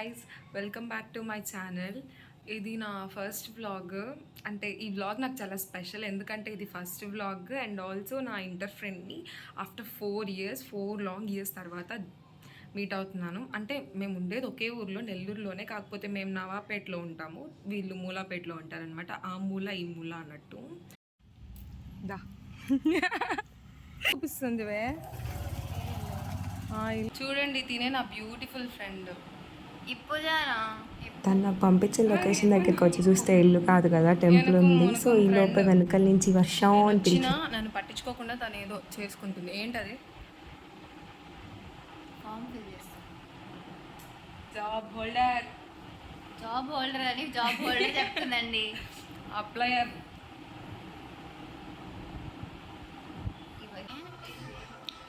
Guys, welcome back to my channel. ఇది నా first vlog. అంటే ఈ వ్లాగ్ నాకు చాలా స్పెషల్, ఎందుకంటే ఇది ఫస్ట్ వ్లాగ్ అండ్ ఆల్సో నా ఇంటర్ ఫ్రెండ్ని ఆఫ్టర్ 4 లాంగ్ ఇయర్స్ తర్వాత మీట్ అవుతున్నాను. అంటే మేము ఉండేది ఒకే ఊర్లో, నెల్లూరులోనే. కాకపోతే మేము నవాపేటలో ఉంటాము, వీళ్ళు మూలాపేటలో ఉంటారనమాట. ఆ మూల ఈ మూల అన్నట్టు. దా చూపిస్తుంది వే. చూడండి, తినే నా బ్యూటిఫుల్ ఫ్రెండ్. తను పంపించిన లొకేషన్ దగ్గరికి వచ్చి చూస్తే ఇల్లు కాదు కదా, టెంపుల్ ఉంది. సో ఈ లోపల వెనకాల నుంచి వర్షం అని పిలిచి నన్ను పట్టించుకోకుండా తను ఏదో చేసుకుంటుంది. ఏంటది? జాబ్ హోల్డర్ అని జాబ్ హోల్డర్ చెప్తుందండి. అప్లయర్.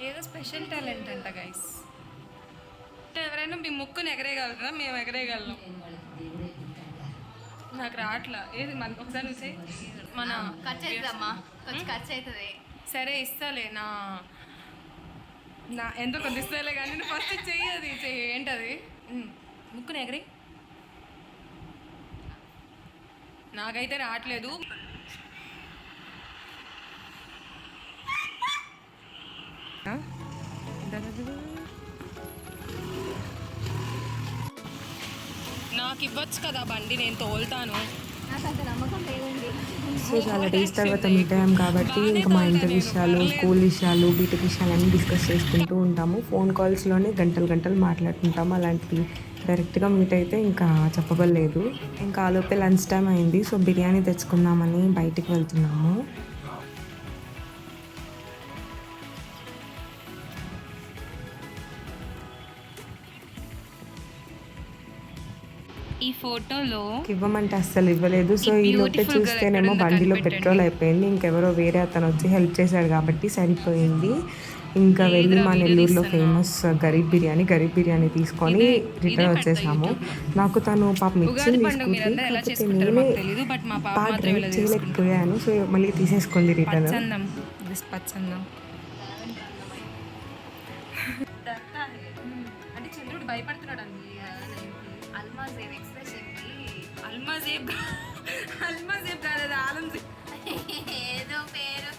ఏదో స్పెషల్ టాలెంట్ అంట గైస్. ఎవరైనా మీ ముక్కుని ఎగరేయగలరా? మేము ఎగరేయగలం. నాకు రావట్లా. ఏది మన ఒకసారి చూసే మన ఖర్చు అవుతుందమ్మా, కొంచెం ఖర్చు అవుతుంది. సరే ఇస్తాలే. నా ఎంతో కొంత ఇస్తాలే కానీ నువ్వు ఫస్ట్ చెయ్యది. ఏంటది? ముక్కుని ఎగరే. నాకైతే రావట్లేదు. నాకు ఇవ్వచ్చు కదా బండి, నేను తోలుతాను. సో చాలా డేస్ తర్వాత మీట్ అయ్యాం కాబట్టి ఇంకా మా ఇంటర్ విషయాలు, స్కూల్ విషయాలు, బీటెక్ విషయాలు అన్నీ డిస్కస్ చేసుకుంటూ ఉంటాము. ఫోన్ కాల్స్లోనే గంటలు మాట్లాడుకుంటాము. అలాంటివి డైరెక్ట్గా మీట్ అయితే ఇంకా చెప్పబడలేదు. ఇంకా ఆలోపే లంచ్ టైం అయింది. సో బిర్యానీ తెచ్చుకుందామని బయటికి వెళ్తున్నాము. ఈ ఫోటోలో ఇవ్వమంటే అస్సలు ఇవ్వలేదు. సో ఈ లోపే చూస్తేనేమో బండిలో పెట్రోల్ అయిపోయింది. ఇంకెవరో వేరే అతను వచ్చి హెల్ప్ చేశాడు కాబట్టి సరిపోయింది. ఇంకా వెళ్ళి మా నెల్లూరులో ఫేమస్ గరీబ్ బిర్యానీ తీసుకొని రిటర్న్ వచ్చేసాము. నాకు తను పాపం ఇచ్చింది స్కూటీ, కాకపోతే నేనే బాగా డ్రైవ్ చేయలేకపోయాను. సో మళ్ళీ తీసేసుకుంది రిటర్న్. అంటే చంద్రుడు భయపడుతున్నాడు అండి. అల్మాజేబ్ కాదు, అది ఆలంజేబ్. ఏదో పేరు,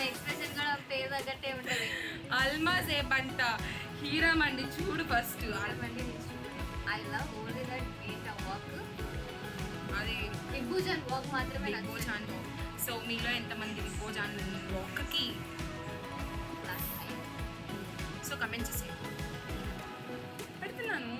ఎక్స్ప్రెషన్ కూడా పేరు తగ్గట్టే ఉంటుంది. అల్మాజేబ్ అంట. హీరం అండి, చూడు first. I love only that beat walk. అది బిగ్ జాన్ వాక్ మాత్రమే. Big John walk. సో మీలో ఎంతమంది బిగ్ జాన్ వాక్కి సో కమెంట్ చేసి పెడుతున్నాను.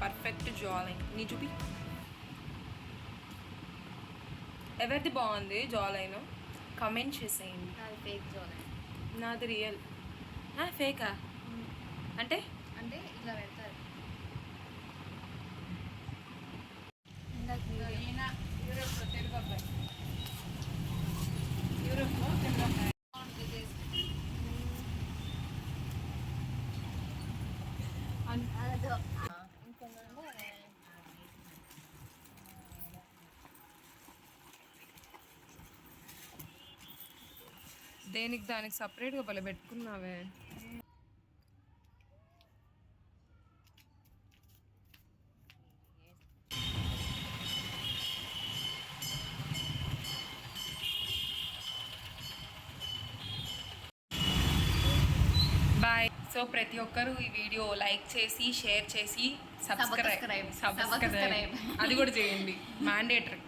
పర్ఫెక్ట్ జాలైన్. నీ చూపి, ఎవరిది బాగుంది జాలైన్? కమెంట్ చేసేయండి. ఫేక్ జాలైన్, నాది రియల్. ఫేకా? అంటే అంటే ఇలా పెడతారు. దేనికి దానికి సపరేట్గా భలే పెట్టుకున్నావే. బాయ్. సో ప్రతి ఒక్కరు ఈ వీడియో లైక్ చేసి, షేర్ చేసి, సబ్స్క్రైబ్ అది కూడా చేయండి. మ్యాండేటరీ.